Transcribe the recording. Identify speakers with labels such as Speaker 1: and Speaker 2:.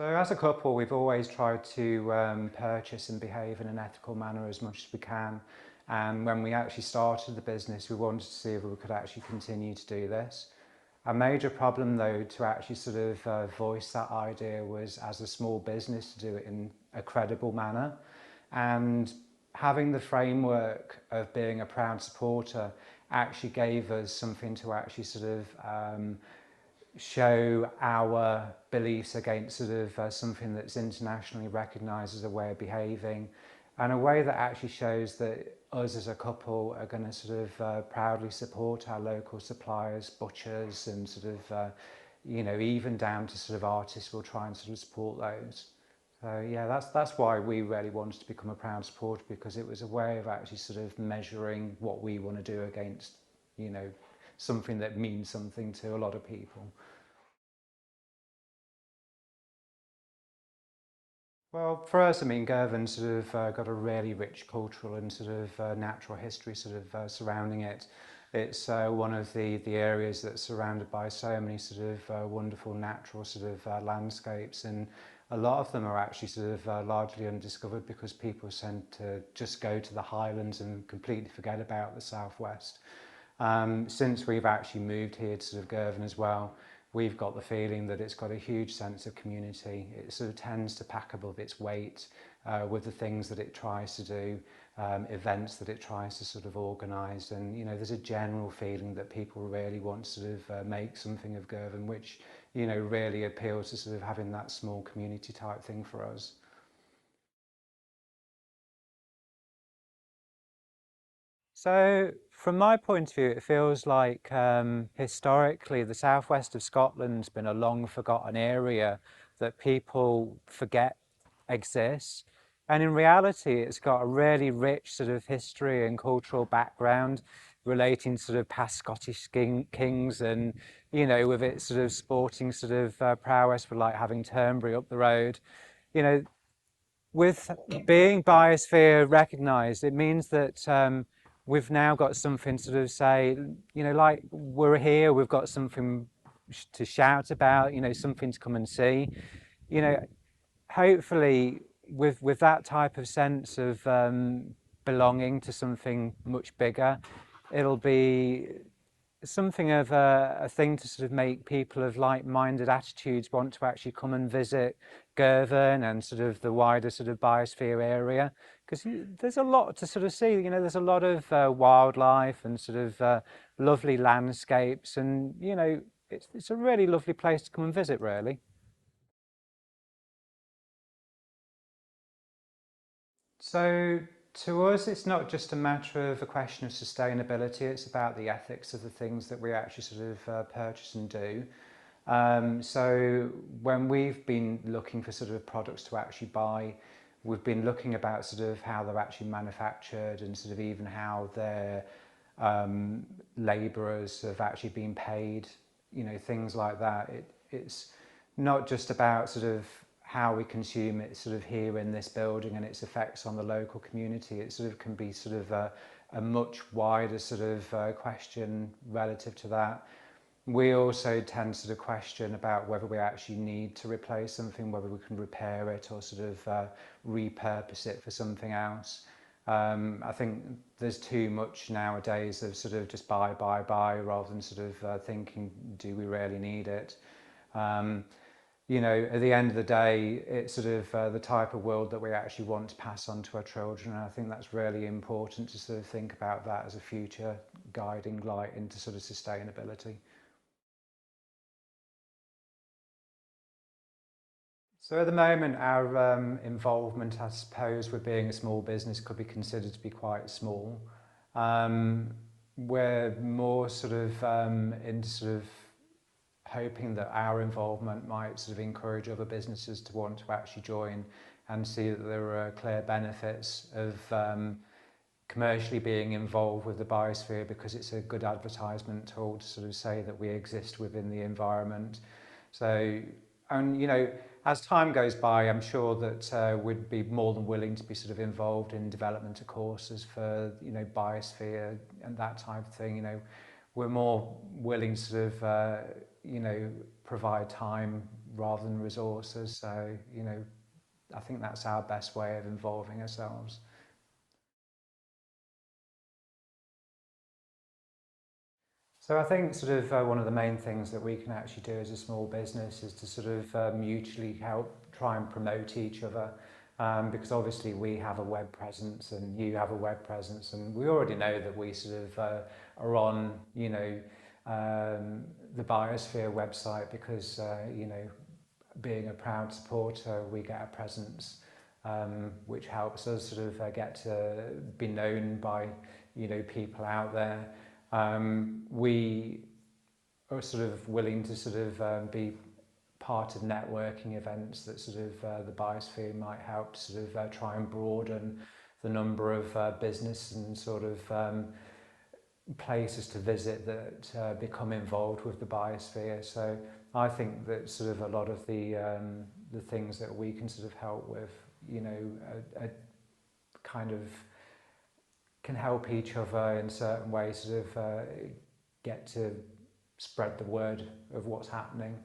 Speaker 1: So as a couple, we've always tried to purchase and behave in an ethical manner as much as we can. And when we actually started the business, we wanted to see if we could actually continue to do this. A major problem, though, to actually sort of voice that idea was, as a small business, to do it in a credible manner. And having the framework of being a proud supporter actually gave us something to actually sort of show our beliefs against sort of something that's internationally recognised as a way of behaving, and a way that actually shows that us as a couple are going to sort of proudly support our local suppliers, butchers, and sort of you know, even down to sort of artists, will try and sort of support those. So yeah, that's why we really wanted to become a proud supporter, because it was a way of actually sort of measuring what we want to do against, you know, something that means something to a lot of people. Well, for us, I mean, Girvan sort of got a really rich cultural and sort of natural history sort of surrounding it. It's one of the areas that's surrounded by so many sort of wonderful natural sort of landscapes, and a lot of them are actually sort of largely undiscovered because people tend to just go to the Highlands and completely forget about the southwest. Since we've actually moved here to sort of Girvan as well, we've got the feeling that it's got a huge sense of community. It sort of tends to pack above its weight with the things that it tries to do, events that it tries to sort of organise, and you know, there's a general feeling that people really want to sort of make something of Girvan, which, you know, really appeals to sort of having that small community type thing for us. So, from my point of view, it feels like historically the southwest of Scotland's been a long forgotten area that people forget exists. And in reality, it's got a really rich sort of history and cultural background relating to sort of past Scottish kings, and, you know, with its sort of sporting sort of prowess, for like having Turnberry up the road. You know, with being biosphere recognised, it means that we've now got something to sort of say, you know, like, we're here, we've got something to shout about, you know, something to come and see. You know, hopefully with that type of sense of belonging to something much bigger, it'll be something of a thing to sort of make people of like-minded attitudes want to actually come and visit Girvan and sort of the wider sort of biosphere area, because there's a lot to sort of see. You know, there's a lot of wildlife and sort of lovely landscapes, and you know, it's a really lovely place to come and visit, really. So to us, it's not just a matter of a question of sustainability, it's about the ethics of the things that we actually sort of purchase and do. So when we've been looking for sort of products to actually buy, we've been looking about sort of how they're actually manufactured, and sort of even how their labourers have actually been paid, you know, things like that. It's not just about sort of how we consume it sort of here in this building and its effects on the local community. It sort of can be sort of a much wider sort of question relative to that. We also tend to sort of question about whether we actually need to replace something, whether we can repair it or sort of repurpose it for something else. I think there's too much nowadays of sort of just buy, rather than sort of thinking, do we really need it? You know, at the end of the day, it's sort of the type of world that we actually want to pass on to our children. And I think that's really important to sort of think about that as a future guiding light into sort of sustainability. So at the moment, our involvement, I suppose, with being a small business could be considered to be quite small. Um, we're more sort of into sort of hoping that our involvement might sort of encourage other businesses to want to actually join and see that there are clear benefits of commercially being involved with the biosphere, because it's a good advertisement tool to sort of say that we exist within the environment. So, and you know, as time goes by, I'm sure that we'd be more than willing to be sort of involved in development of courses for, you know, biosphere and that type of thing. You know, we're more willing to sort of, you know, provide time rather than resources. So, you know, I think that's our best way of involving ourselves. So I think sort of one of the main things that we can actually do as a small business is to sort of mutually help try and promote each other. Because obviously we have a web presence and you have a web presence, and we already know that we sort of are on, you know, the Biosphere website because, you know, being a proud supporter, we get a presence, which helps us sort of get to be known by, you know, people out there. We are sort of willing to sort of be part of networking events that sort of the Biosphere might help to sort of try and broaden the number of business and sort of places to visit that become involved with the Biosphere. So I think that sort of a lot of the things that we can sort of help with, you know, kind of can help each other in certain ways, sort of get to spread the word of what's happening.